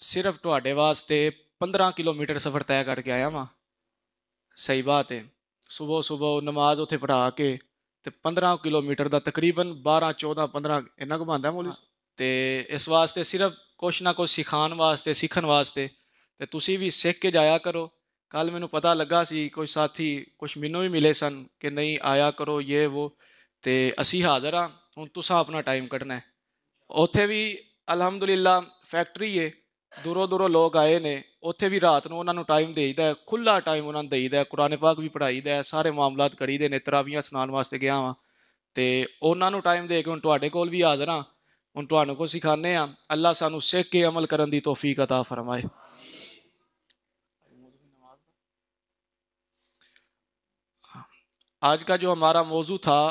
सिर्फ तुहाडे वास्ते 15 किलोमीटर सफ़र तय करके आया वां। सही बात है। सुबह सुबह नमाज उत्थे पढ़ा के ते 15 किलोमीटर का तकरीबन 12 14 15 इन्ना घुमांदा मौलवी ते इस वास्ते सिर्फ कुछ ना कुछ सिखाण वास्ते सीखण वास्ते ते तुसी भी सीख के जाया करो। कल मैनू पता लगा सी कोई साथी कुछ मैनू भी मिले सन कि नहीं आया करो ये वो, ते असी हाज़र हाँ। हुण तुसां अपना टाइम कढना है। उत्थे भी अलहमदुलिल्लाह फैक्ट्री है, दूरों दूरों लोग आए ने। उत्थे भी रात नूं उन्हां नूं टाइम देईदा है, खुला टाइम उन्हां नूं देईदा है। कुरान पाक भी पढ़ाईदा है, सारे मामलात करीदे ने। तरावियां सुनाण वास्ते गया वां ते उन्हां नूं टाइम दे के हुण तुहाडे कोल भी हाज़र हाँ। हुण तुहानूं को सिखाने आ। अल्लाह सानूं सीख के अमल करन दी तौफीक अता फरमाए। आज का जो हमारा मौजू था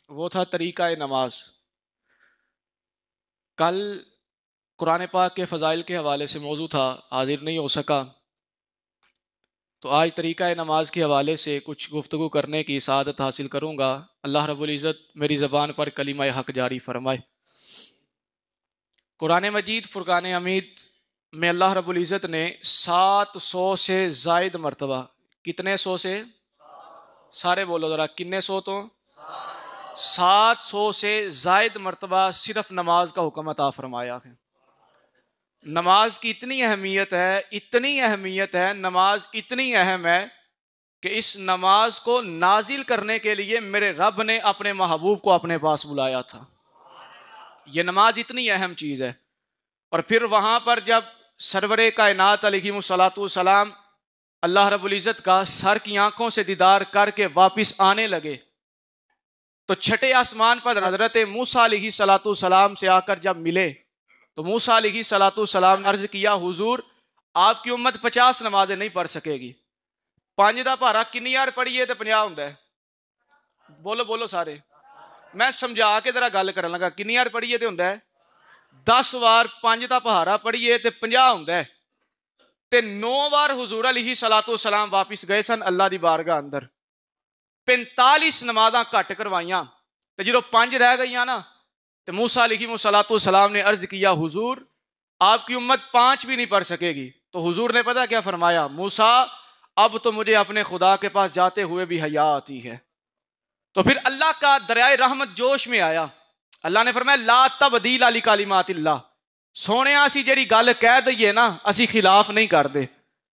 वो था तरीका नमाज। कल कुरान पाक के फ़ज़ाइल के हवाले से मौजू था, हाजिर नहीं हो सका, तो आज तरीका नमाज के हवाले से कुछ गुफ्तगू करने की सआदत हासिल करूँगा। अल्लाह रब्बुल इज़्ज़त मेरी ज़बान पर कलिमा हक जारी फरमाए। कुरान मजीद फ़ुरक़ान हमीद में अल्लाह रब्बुल इज़्ज़त ने 700 से ज़ायद मरतबा, कितने सौ से, सारे बोलो ज़रा, कितने सौ, तो 700 से ज़ायद मरतबा सिर्फ नमाज का हुक्म अता फरमाया है। नमाज की इतनी अहमियत है, इतनी अहमियत है, नमाज इतनी अहम है कि इस नमाज को नाजिल करने के लिए मेरे रब ने अपने महबूब को अपने पास बुलाया था। ये नमाज इतनी अहम चीज़ है। और फिर वहाँ पर जब सरवरे कायनात अलैहिस्सलातु सलाम अल्लाह रब्बुल इज़्ज़त का सर की आंखों से दीदार करके वापस आने लगे, तो छठे आसमान पर हज़रत मूसा अलैहिस्सलातु सलाम से आकर जब मिले तो मूसा अलैहिस्सलातु सलाम ने अर्ज़ किया, हुजूर आपकी उम्मत 50 नमाजें नहीं पढ़ सकेगी। 5 दा भारा कितनी बार पढ़िए तो 50 हुंदा है? बोलो बोलो सारे, मैं समझा के जरा गल करन लगा। कितनी बार पढ़िए तो हुंदा है? 10 बार 5 दा भारा पढ़िए तो 50 हुंदा है। ते 9 बार हुजूर अलैहिस्सलातु सलाम वापिस गए सन अल्लाह दी बारगाह अंदर। 45 नमाज़ां घट करवाइयां ते जो 5 रह गई ना, तो मूसा अलैहिस्सलातु सलाम ने अर्ज किया, हुजूर आपकी उम्मत 5 भी नहीं पढ़ सकेगी। तो हुजूर ने पता क्या फरमाया, मूसा अब तो मुझे अपने खुदा के पास जाते हुए भी हया आती है। तो फिर अल्लाह का दरियाए रहमत जोश में आया। अल्लाह ने फरमाया, ला तब्दील ली कालिमातिल्लाह, सोने असी जेड़ी गल कह दईए ना, असी खिलाफ नहीं करते,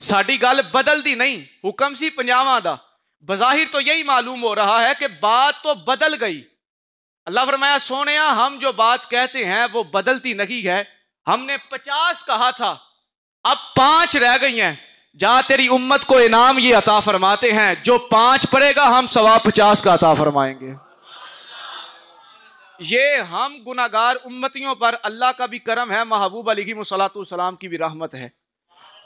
साडी गल बदलती नहीं। हुक्म सी 50 दा, बज़ाहिर तो यही मालूम हो रहा है कि बात तो बदल गई। अल्लाह फरमाया, सोनिया हम जो बात कहते हैं वो बदलती नहीं है। हमने 50 कहा था, अब 5 रह गई हैं। जा तेरी उम्मत को इनाम ये अता फरमाते हैं, जो 5 पढ़ेगा हम सवाब 50 का अता फरमाएंगे। ये हम गुनाहगार उम्मतियों पर अल्लाह का भी करम है, महबूब अलैहिस्सलातु सलाम की भी रहमत है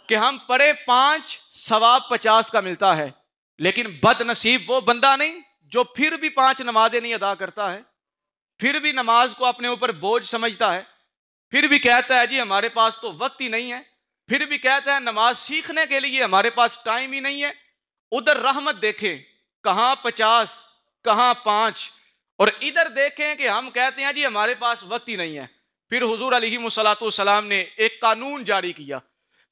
कि हम पढ़े 5 सवाब 50 का मिलता है। लेकिन बदनसीब वो बंदा नहीं जो फिर भी 5 नमाजें नहीं अदा करता है, फिर भी नमाज को अपने ऊपर बोझ समझता है, फिर भी कहता है जी हमारे पास तो वक्त ही नहीं है, फिर भी कहता है नमाज सीखने के लिए हमारे पास टाइम ही नहीं है। उधर रहमत देखें, कहां 50 कहां 5, और इधर देखें कि हम कहते हैं जी हमारे पास वक्त ही नहीं है। फिर हुजूर अलैहिस्सलातु सलाम ने एक कानून जारी किया,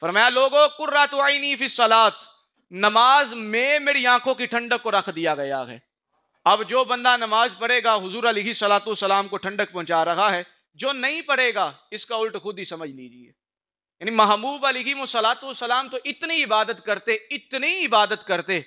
फरमाया, लोगों कुर्रतु ऐनी फी सलात, नमाज में मेरी आंखों की ठंडक को रख दिया गया है। अब जो बंदा नमाज पढ़ेगा हुजूर अलैहिस्सलातु सलाम को ठंडक पहुंचा रहा है, जो नहीं पढ़ेगा इसका उल्ट खुद ही समझ लीजिए। यानी महबूब अलैहिस्सलातु सलाम तो इतनी इबादत करते, इतनी इबादत करते,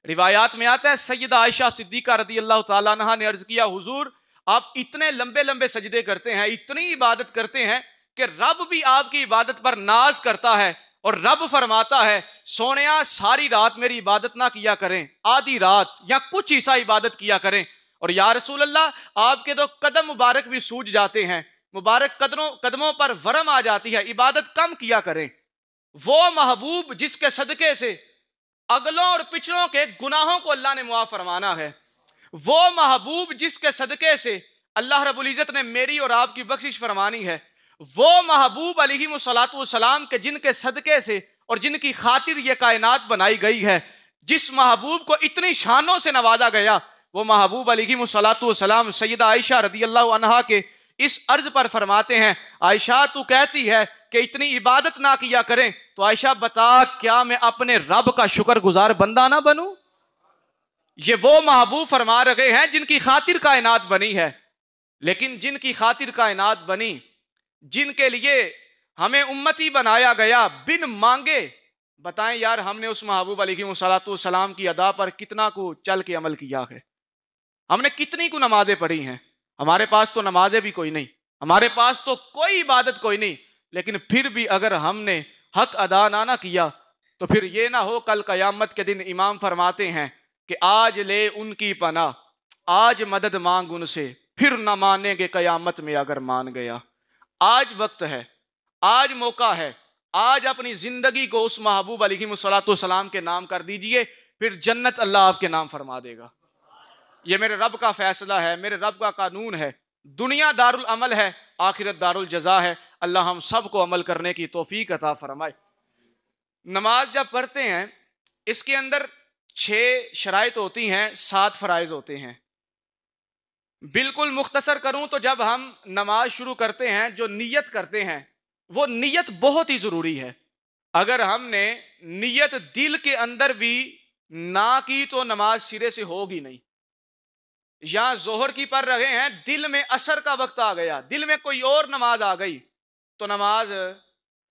रिवायात में आता है सैयदा आयशा सिद्दीका रज़ी अल्लाह ताला अन्हा ने अर्ज किया, हुजूर आप इतने लंबे लंबे सजदे करते हैं, इतनी इबादत करते हैं कि रब भी आपकी इबादत पर नाज करता है। और रब फरमाता है, सोनिया सारी रात मेरी इबादत ना किया करें, आधी रात या कुछ हिस्सा इबादत किया करें। और या रसूल अल्लाह आपके तो कदम मुबारक भी सूज जाते हैं, मुबारक कदमों पर वरम आ जाती है, इबादत कम किया करें। वो महबूब जिसके सदके से अगलों और पिछलों के गुनाहों को अल्लाह ने मुआफ फरमाना है, वो महबूब जिसके सदके से अल्लाह रब्बुल इज़्ज़त ने मेरी और आपकी बख्शिश फरमानी है, वो महबूब अलैहिस्सलातु सलाम के जिनके सदके से और जिनकी खातिर ये कायनात बनाई गई है, जिस महबूब को इतनी शानों से नवाजा गया, वो महबूब अलैहिस्सलातु सलाम सैयदा आयशा रज़ी अल्लाहु अन्हा के इस अर्ज पर फरमाते हैं, आयशा तू कहती है कि इतनी इबादत ना किया करें, तो आयशा बता क्या मैं अपने रब का शुक्रगुजार बंदा ना बनूं? ये वो महबूब फरमा रहे हैं जिनकी खातिर कायनात बनी है। लेकिन जिनकी खातिर कायनात बनी, जिनके लिए हमें उम्मती बनाया गया बिन मांगे, बताएं यार हमने उस महबूब अलैहिस्सलाम की अदा पर कितना को चल के अमल किया है? हमने कितनी को नमाजें पढ़ी हैं? हमारे पास तो नमाजें भी कोई नहीं, हमारे पास तो कोई इबादत कोई नहीं, लेकिन फिर भी अगर हमने हक अदा ना किया तो फिर ये ना हो कल कयामत के दिन इमाम फरमाते हैं कि आज ले उनकी पनाह, आज मदद मांग उनसे, फिर ना मानेंगे कयामत में अगर मान गया। आज वक्त है, आज मौका है, आज अपनी जिंदगी को उस महबूब अलैहिस्सलाम के नाम कर दीजिए, फिर जन्नत अल्लाह आपके नाम फरमा देगा। ये मेरे रब का फैसला है, मेरे रब का कानून है। दुनिया दारुल अमल है, आखिरत दारुल जजा है। अल्लाह हम सब को अमल करने की तौफीक अता फरमाए। नमाज जब पढ़ते हैं इसके अंदर 6 शराइत होती हैं, 7 फराइज होते हैं। बिल्कुल मुख्तसर करूं तो जब हम नमाज शुरू करते हैं, जो नियत करते हैं, वो नियत बहुत ही जरूरी है। अगर हमने नियत दिल के अंदर भी ना की तो नमाज सिरे से होगी नहीं। यहां जोहर की पढ़ रहे हैं, दिल में असर का वक्त आ गया, दिल में कोई और नमाज आ गई तो नमाज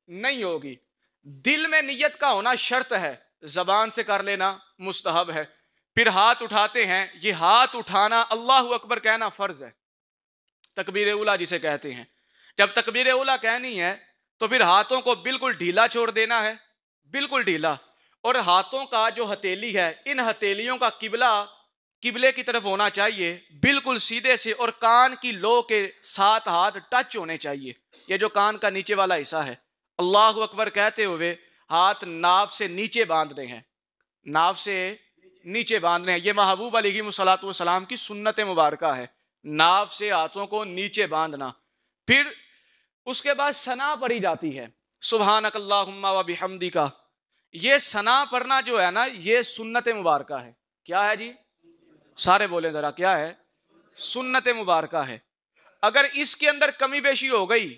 नहीं होगी। दिल में नियत का होना शर्त है, जबान से कर लेना मुस्तहब है। फिर हाथ उठाते हैं, ये हाथ उठाना अल्लाहु अकबर कहना फर्ज है, तकबीर उला जिसे कहते हैं। जब तकबीर उला कहनी है तो फिर हाथों को बिल्कुल ढीला छोड़ देना है, बिल्कुल ढीला। और हाथों का जो हथेली है, इन हथेलियों का किबले की तरफ होना चाहिए, बिल्कुल सीधे से। और कान की लो के साथ हाथ टच होने चाहिए। ये जो कान का नीचे वाला हिस्सा है, अल्लाहु अकबर कहते हुए हाथ नाभ से नीचे बांधने हैं, नाभ से नीचे बांधने हैं। ये महबूब अलैहिस्सलाम की सुन्नत मुबारका है, नाभ से हाथों को नीचे बांधना। फिर उसके बाद सना पढ़ी जाती है, सुब्हानकल्लाहुम्मा व बिहम्दिका। ये सना पढ़ना जो है ना, ये सुन्नत मुबारका है। क्या है जी? सारे बोले जरा, क्या है? सुन्नत मुबारका है। अगर इसके अंदर कमी बेशी हो गई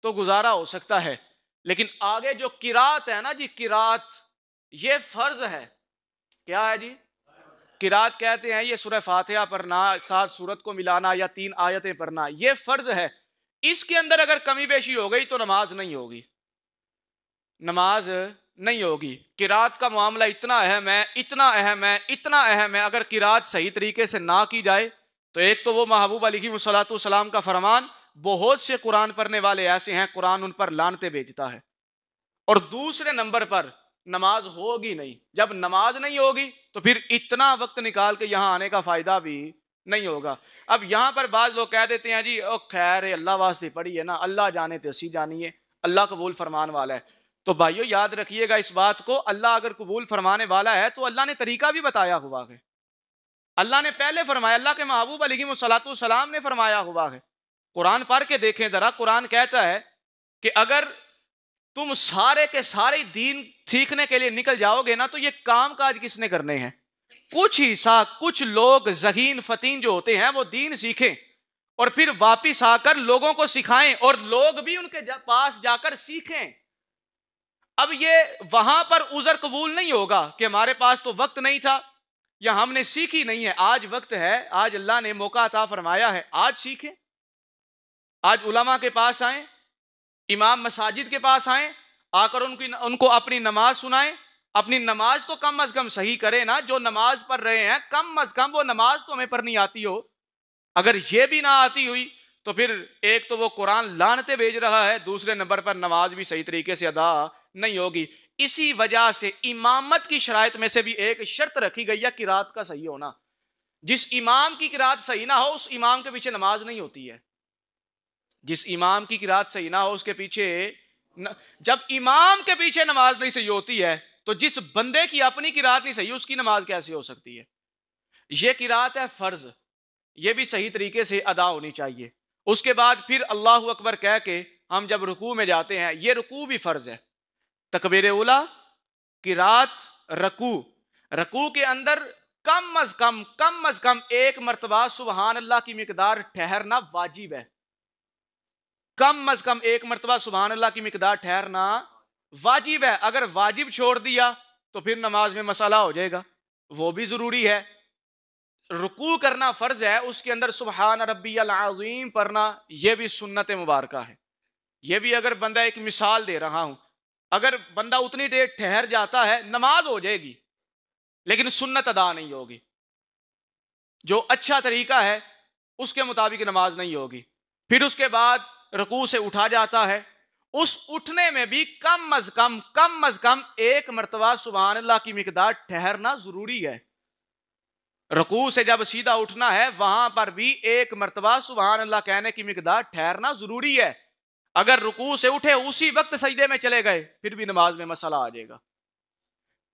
तो गुजारा हो सकता है, लेकिन आगे जो किरात है ना जी, किरात ये फर्ज है। क्या है जी? किरात कहते हैं ये सूरह फातिहा पढ़ना, 7 सूरत को मिलाना या 3 आयतें पढ़ना, ये फर्ज है। इसके अंदर अगर कमी बेशी हो गई तो नमाज नहीं होगी, नमाज नहीं होगी। किरात का मामला इतना अहम है, इतना अहम है, इतना अहम है। अगर किरात सही तरीके से ना की जाए तो एक तो वो महबूब अलैहिस्सलाम का फरमान, बहुत से कुरान पढ़ने वाले ऐसे हैं कुरान उन पर लानते भेजता है। और दूसरे नंबर पर नमाज होगी नहीं। जब नमाज नहीं होगी तो फिर इतना वक्त निकाल के यहां आने का फायदा भी नहीं होगा। अब यहां पर बाज लोग कह देते हैं जी ओ खैर है, अल्लाह वास्ते पढ़ी है ना, अल्लाह जाने तो असी जानिए, अल्लाह कबूल फरमान वाला है। तो भाइयों याद रखिएगा इस बात को, अल्लाह अगर कबूल फरमाने वाला है तो अल्लाह ने तरीका भी बताया हुआ है। अल्लाह ने पहले फरमाया, अल्लाह के महबूब अलैहिस्सलाम ने फरमाया हुआ है। कुरान पढ़ के देखें जरा, कुरान कहता है कि अगर तुम सारे के सारे दीन सीखने के लिए निकल जाओगे ना तो ये काम काज किसने करने हैं? कुछ हिस्सा, कुछ लोग ज़हीन फतीन जो होते हैं वो दीन सीखें और फिर वापिस आकर लोगों को सिखाएं और लोग भी उनके पास जाकर सीखें। अब ये वहां पर उज़र कबूल नहीं होगा कि हमारे पास तो वक्त नहीं था या हमने सीखी नहीं है। आज वक्त है, आज अल्लाह ने मौका अता फरमाया है, आज सीखें। आज उलमा के पास आए, इमाम मसाजिद के पास आए, आकर उनको अपनी नमाज सुनाएं। अपनी नमाज तो कम अज कम सही करें ना, जो नमाज पढ़ रहे हैं कम अज कम वो नमाज तो हमें पढ़नी आती हो। अगर ये भी ना आती हुई तो फिर एक तो वो कुरान लानते भेज रहा है, दूसरे नंबर पर नमाज भी सही तरीके से अदा नहीं होगी। इसी वजह से इमामत की शराइत में से भी एक शर्त रखी गई है किरात का सही होना। जिस इमाम की किरात सही ना हो उस इमाम के पीछे नमाज नहीं होती है। जिस इमाम की किरात सही ना हो उसके पीछे जब इमाम के पीछे नमाज नहीं सही होती है तो जिस बंदे की अपनी किरात नहीं सही उसकी नमाज कैसे हो सकती है? यह किरात है फर्ज, यह भी सही तरीके से अदा होनी चाहिए। उसके बाद फिर अल्लाहु अकबर कह के हम जब रुकू में जाते हैं, यह रुकू भी फर्ज है। तकबीर उला, किरात, रकू के अंदर कम अज कम एक मर्तबा सुबहान अल्लाह की मिकदार ठहरना वाजिब है। कम अज कम एक मरतबा सुभान अल्लाह की मिकदार ठहरना वाजिब है। अगर वाजिब छोड़ दिया तो फिर नमाज में मसाला हो जाएगा, वो भी जरूरी है। रुकू करना फर्ज है, उसके अंदर सुबहान रब्बियल अज़ीम पढ़ना यह भी सुन्नत मुबारक है। यह भी अगर बंदा, एक मिसाल दे रहा हूं, अगर बंदा उतनी देर ठहर जाता है नमाज हो जाएगी, लेकिन सुन्नत अदा नहीं होगी। जो अच्छा तरीका है उसके मुताबिक नमाज नहीं होगी। फिर उसके बाद रुकू से उठा जाता है, उस उठने में भी कम अज कम एक मरतबा सुभान अल्लाह की मिकदार ठहरना जरूरी है। रुकू से जब सीधा उठना है वहां पर भी एक मरतबा सुभान अल्लाह कहने की मिकदार ठहरना जरूरी है। अगर रुकू से उठे उसी वक्त सजदे में चले गए फिर भी नमाज में मसला आ जाएगा।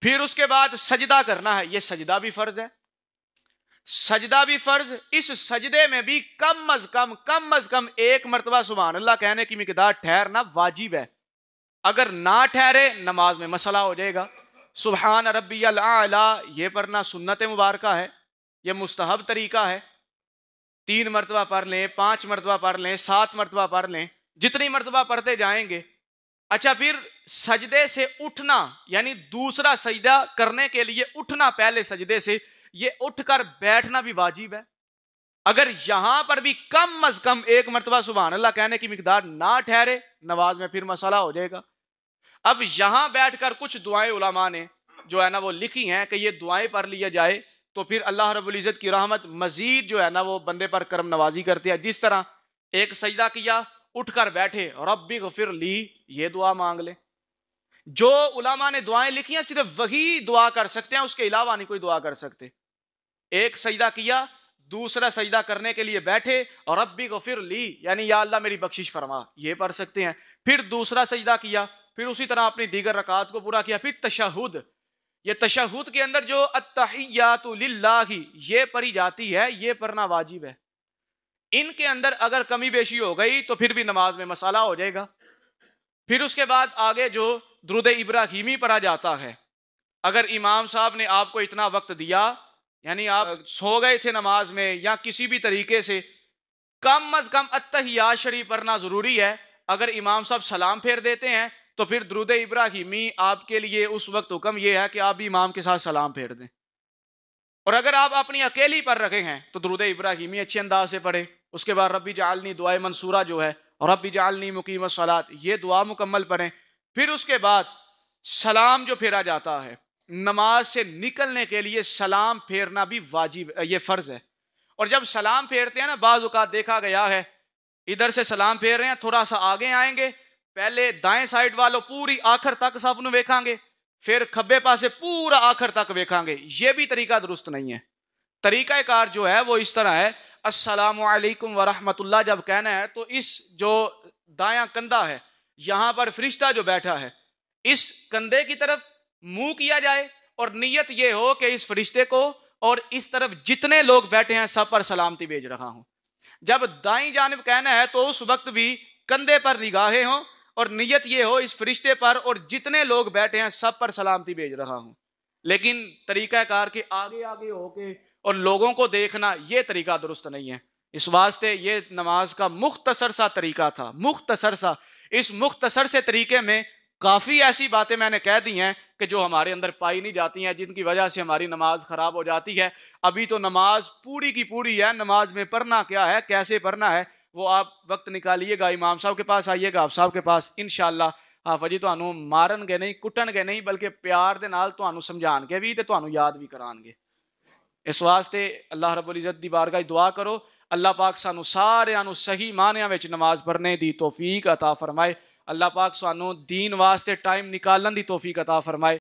फिर उसके बाद सजदा करना है, यह सजदा भी फर्ज है। सजदा भी फर्ज, इस सजदे में भी कम अज कम एक मरतबा सुभान अल्लाह कहने की मिकदार ठहरना वाजिब है। अगर ना ठहरे नमाज में मसला हो जाएगा। सुभान रब्बियल आला ये पढ़ना सुन्नत मुबारक है, यह मुस्तहब तरीका है। 3 मरतबा पढ़ लें, 5 मरतबा पढ़ लें, 7 मरतबा पढ़ लें, जितनी मरतबा पढ़ते जाएंगे। अच्छा, फिर सजदे से उठना, यानी दूसरा सजदा करने के लिए उठना पहले सजदे से, ये उठकर बैठना भी वाजिब है। अगर यहां पर भी कम अज कम एक मरतबा सुभान अल्लाह कहने की मिकदार ना ठहरे नमाज में फिर मसला हो जाएगा। अब यहां बैठकर कुछ दुआएं उलमा ने जो है ना वो लिखी हैं कि ये दुआएं पढ़ लिया जाए तो फिर अल्लाह रब्बुल इज्जत की रहमत मजीद जो है ना वो बंदे पर करम नवाजी करती है। जिस तरह एक सजदा किया, उठकर बैठे, रब्बी गफिर ली, ये दुआ मांग ले। जो उलमा ने दुआएं लिखी हैं सिर्फ वही दुआ कर सकते हैं, उसके अलावा नहीं कोई दुआ कर सकते। एक सजदा किया, दूसरा सजदा करने के लिए बैठे और रब्बी गफिर ली यानी या अल्लाह मेरी बख्शिश फरमा, ये पढ़ सकते हैं। फिर दूसरा सजदा किया, फिर उसी तरह अपनी दीगर रकात को पूरा किया। फिर तशहुद, ये तशहुद के अंदर जो अत्तहियातु लिल्लाहि ये पढ़ी जाती है, ये पढ़ना वाजिब है। इनके अंदर अगर कमी बेशी हो गई तो फिर भी नमाज में मसाला हो जाएगा। फिर उसके बाद आगे जो दुरूद इब्राहीमी पढ़ा जाता है, अगर इमाम साहब ने आपको इतना वक्त दिया, यानी आप सो गए थे नमाज में या किसी भी तरीके से, कम अज कम अत्तहियात शरीफ पढ़ना जरूरी है। अगर इमाम साहब सलाम फेर देते हैं तो फिर दुरूद इब्राहीमी आपके लिए उस वक्त हुक्म यह है कि आप भी इमाम के साथ सलाम फेर दें। और अगर आप अपनी अकेली पर रखे हैं तो दुरूद इब्राहीमी अच्छे अंदाज से पढ़े। उसके बाद रब्बी जालनी दुआ मंसूरा जो है, और रब्बी जालनी मुकीम सलात, ये दुआ मुकम्मल पढ़ें। फिर उसके बाद सलाम जो फेरा जाता है, नमाज से निकलने के लिए सलाम फेरना भी वाजिब, ये फर्ज है। और जब सलाम फेरते हैं ना, बाज़ औक़ात देखा गया है इधर से सलाम फेर रहे हैं, थोड़ा सा आगे आएंगे, पहले दाएं साइड वालों पूरी आखिर तक सब नूं वेखांगे, फिर खब्बे पासे पूरा आखिर तक वेखांगे। ये भी तरीका दुरुस्त नहीं है। तरीका कार जो है वो इस तरह है, अस्सलामु अलैकुम व रहमतुल्लाह जब कहना है तो इस जो दायां कंधा है यहां पर फरिश्ता जो बैठा है, इस कंधे की तरफ मुंह किया जाए और नियत ये हो कि इस फरिश्ते को और इस तरफ जितने लोग बैठे हैं सब पर सलामती भेज रहा हूं। जब दाईं जानिब कहना है तो उस वक्त भी कंधे पर निगाहें हों और नियत ये हो इस फरिश्ते पर और जितने लोग बैठे हैं सब पर सलामती भेज रहा हूं। लेकिन तरीका कार के आगे आगे होके और लोगों को देखना, ये तरीका दुरुस्त नहीं है। इस वास्ते ये नमाज का मुख्तसर सा तरीका था, मुख्तसर सा। इस मुख्तसर से तरीके में काफ़ी ऐसी बातें मैंने कह दी हैं कि जो हमारे अंदर पाई नहीं जाती हैं, जिनकी वजह से हमारी नमाज ख़राब हो जाती है। अभी तो नमाज पूरी की पूरी है, नमाज में पढ़ना क्या है, कैसे पढ़ना है, वो आप वक्त निकालिएगा, इमाम साहब के पास आइएगा, आप साहब के पास, इंशाअल्लाह हाफिज़ जी तुहानू मारनगे नहीं, कुटनगे नहीं, बल्कि प्यार दे नाल तुहानू समझाणगे भी ते तुहानू याद भी कराणगे। इस वास्ते अल्लाह रब्बुल इज़्ज़त दी बारगाह दुआ करो, अल्लाह पाक सानू सारिआं नू सही मानिआं विच नमाज पढ़ने दी तौफीक अता फरमाए। अल्लाह पाक सानू दीन वास्ते टाइम निकालने दी तौफीक अता फरमाए।